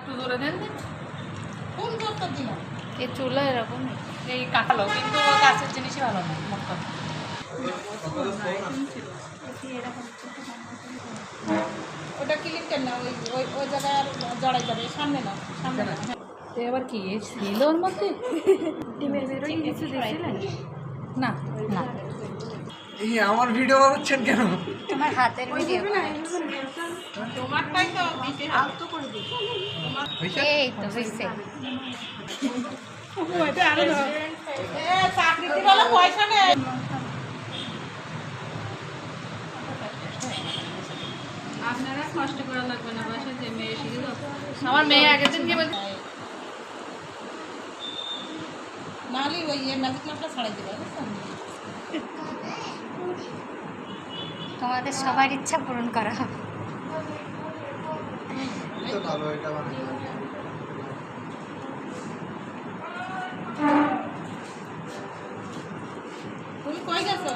একটু জোরে দেন। কোন জোরটা দিলাম? এই চুলা এরকম এই কাঠালো, কিন্তু কাছের জিনিসই ভালো না মোট কথা। ওটা ক্লিক না, ওই ওই ওই জায়গায় আর জড়াই যাবে, সামনে না, সামনে না। তো এবার কি ছিল ওর মধ্যে? ডিমের বেরোয় কিছু দিয়েছিলেন? না না, এই আমার ভিডিও বানাচ্ছেন কেন? তোমার হাতের ভিডিও তোমারটাই তো দিতে আলতো করে দিই। এই তো হইছে। ওইটা আরো দাও। চাকরি দিলে পয়সা নেই। আপনারা কষ্ট করা লাগবে না, বাসায় যে মেয়ে শিখে দাও। আমার মেয়ে আগের দিন কি বলছে, নাহলে ওই ম্যাজিক ল্যাম্পটা ছাড়াই দিবে, বুঝছেন? তোমাদের সবার ইচ্ছা পূরণ করা হবে। তো ভালো এটা বানাই। তুমি কই গেছো?